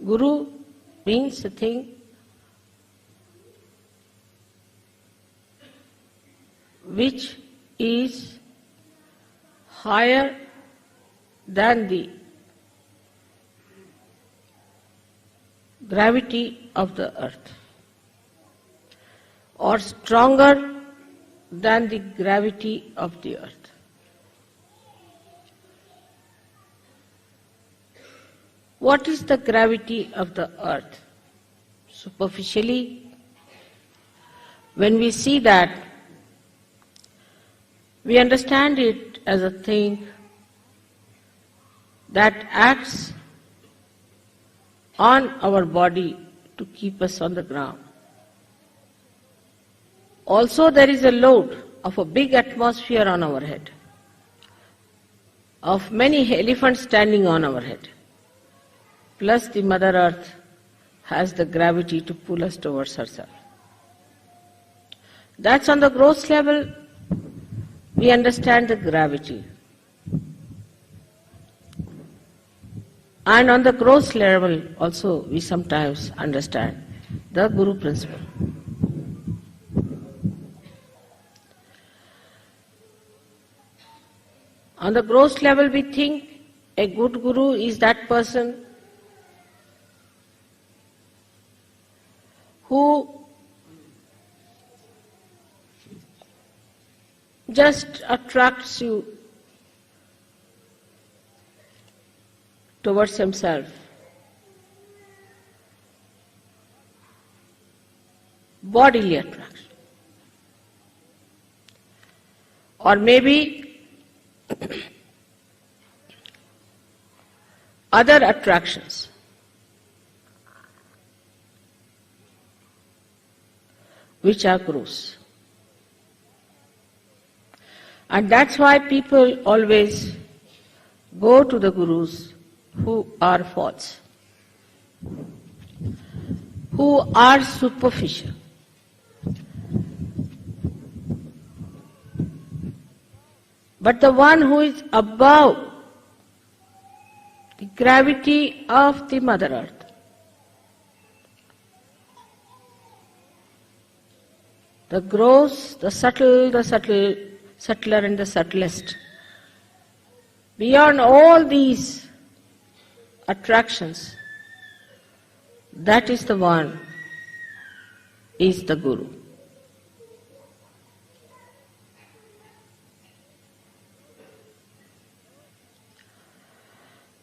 Guru means a thing which is higher than the gravity of the earth, or stronger than the gravity of the earth. What is the gravity of the earth? Superficially, when we see that, we understand it as a thing that acts on our body to keep us on the ground. Also, there is a load of a big atmosphere on our head, of many elephants standing on our head. Plus the Mother Earth has the gravity to pull us towards herself. That's on the gross level, we understand the gravity. And on the gross level also we sometimes understand the Guru principle. On the gross level we think a good Guru is that person who just attracts you towards himself. Bodily attraction. Or maybe other attractions. Which are gross. And that's why people always go to the Gurus who are false, who are superficial. But the one who is above the gravity of the Mother Earth, the gross, the subtler and the subtlest. Beyond all these attractions, that is the one, is the Guru.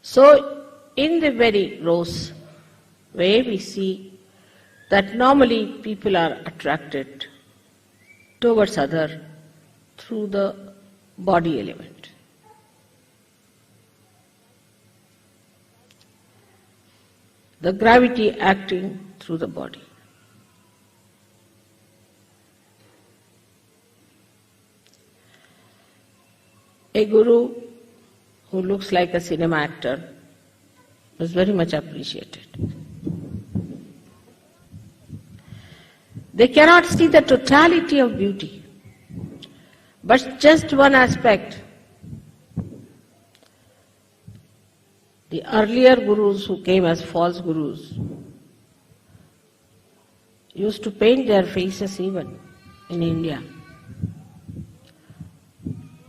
So, in the very gross way, we see that normally people are attracted towards other through the body element. The gravity acting through the body. A Guru who looks like a cinema actor was very much appreciated. They cannot see the totality of beauty, but just one aspect. The earlier Gurus who came as false Gurus used to paint their faces even in India.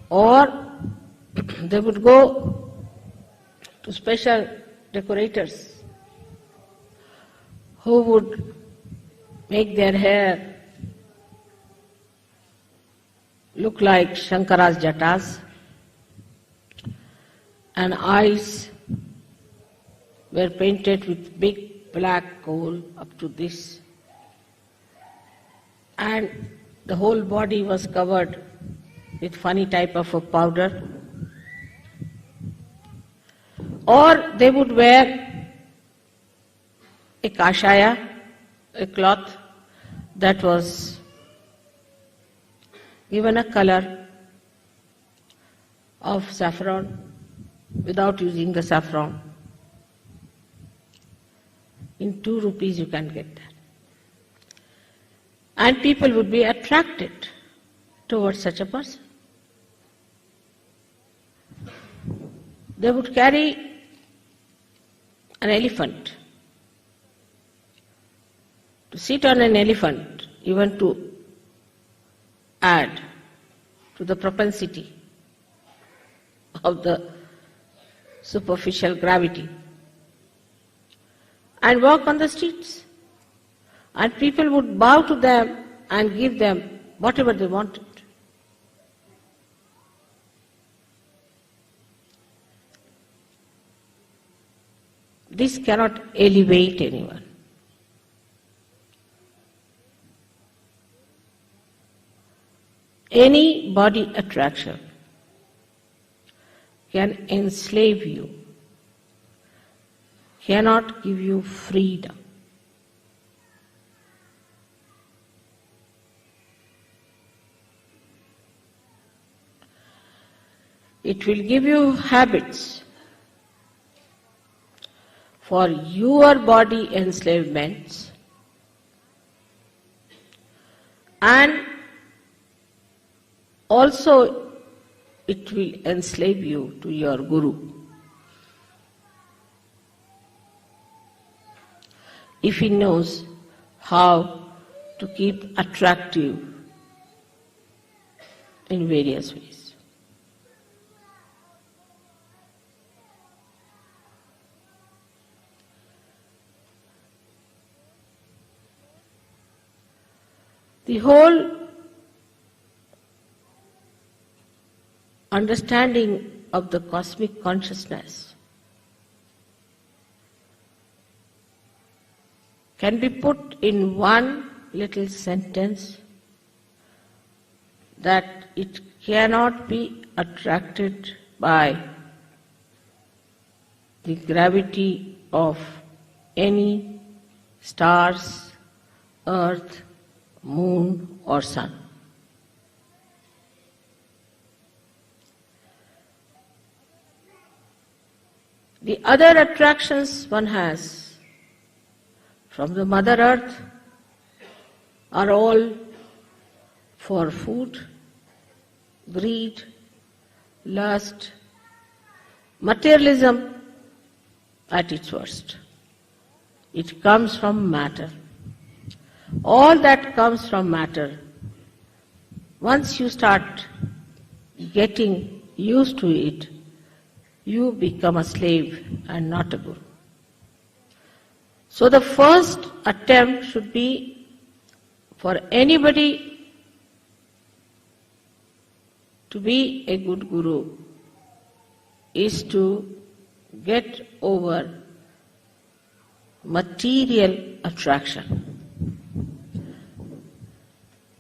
Or they would go to special decorators who would make their hair look like Shankara's jatas, and eyes were painted with big black coal up to this, and the whole body was covered with funny type of a powder. Or they would wear a kashaya, a cloth that was given a color of saffron without using the saffron. In 2 rupees you can get that. And people would be attracted towards such a person. They would carry an elephant sit on an elephant, even to add to the propensity of the superficial gravity, and walk on the streets. And people would bow to them and give them whatever they wanted. This cannot elevate anyone. Any body attraction can enslave you, cannot give you freedom. It will give you habits for your body enslavements, and also it will enslave you to your Guru. If he knows how to keep attractive in various ways. The whole understanding of the cosmic consciousness can be put in one little sentence, that it cannot be attracted by the gravity of any stars, earth, moon or sun. The other attractions one has from the Mother Earth are all for food, greed, lust, materialism at its worst. It comes from matter. All that comes from matter. Once you start getting used to it, you become a slave and not a guru. So the first attempt should be for anybody to be a good guru is to get over material attraction.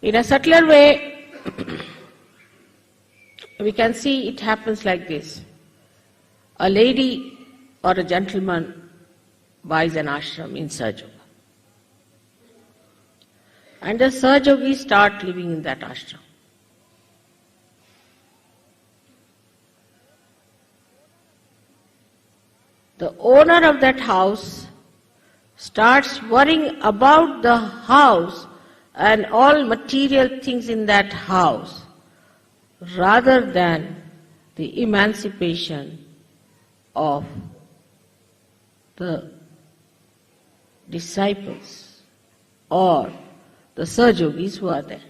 In a subtler way, we can see it happens like this. A lady or a gentleman buys an ashram in Sahaja. And the Sahajogis start living in that ashram. The owner of that house starts worrying about the house and all material things in that house, rather than the emancipation of the disciples or the Sahajogis who are there.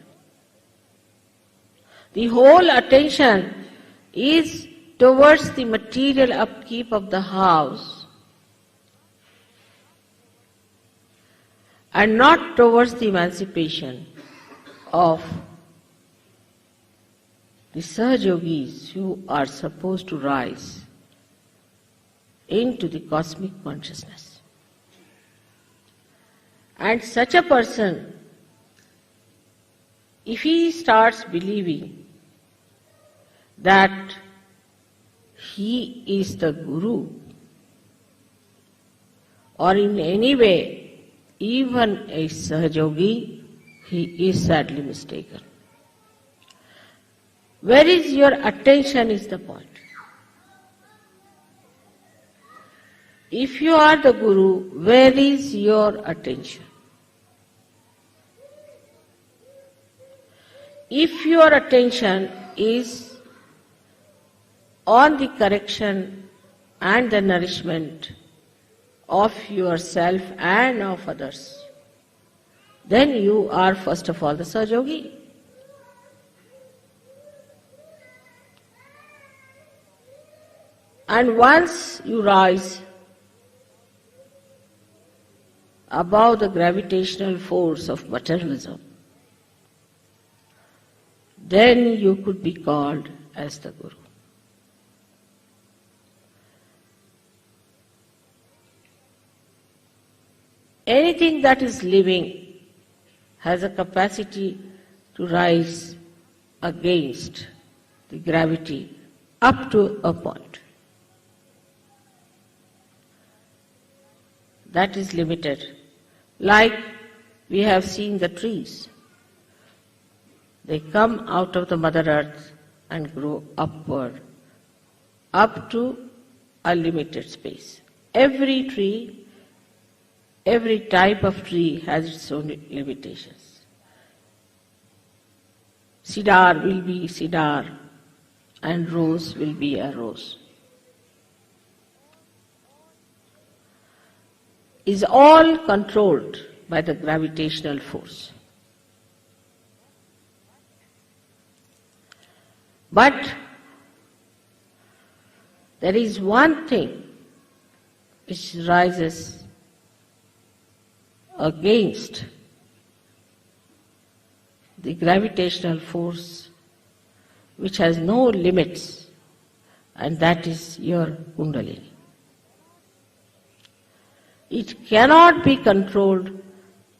The whole attention is towards the material upkeep of the house and not towards the emancipation of the Sahajogis who are supposed to rise into the cosmic consciousness. And such a person, if he starts believing that he is the Guru, or in any way, even a Sahajogi, he is sadly mistaken. Where is your attention is the point. If you are the Guru, where is your attention? If your attention is on the correction and the nourishment of yourself and of others, then you are first of all the Sahaja-yogi. And once you rise above the gravitational force of materialism, then you could be called as the Guru. Anything that is living has a capacity to rise against the gravity up to a point. That is limited. Like we have seen the trees. They come out of the Mother Earth and grow upward, up to a limited space. Every tree, every type of tree has its own limitations. Cedar will be cedar and rose will be a rose. Is all controlled by the gravitational force. But there is one thing which rises against the gravitational force, which has no limits, and that is your Kundalini. It cannot be controlled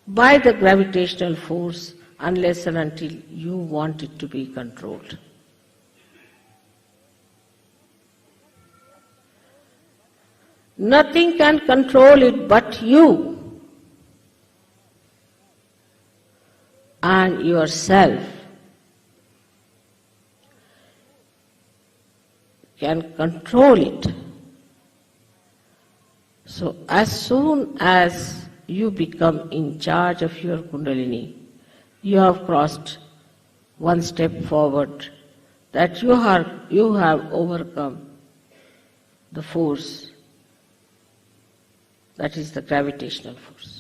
by the gravitational force unless and until you want it to be controlled. Nothing can control it but you and yourself can control it. So as soon as you become in charge of your Kundalini, you have crossed one step forward, that you have overcome the force, that is the gravitational force.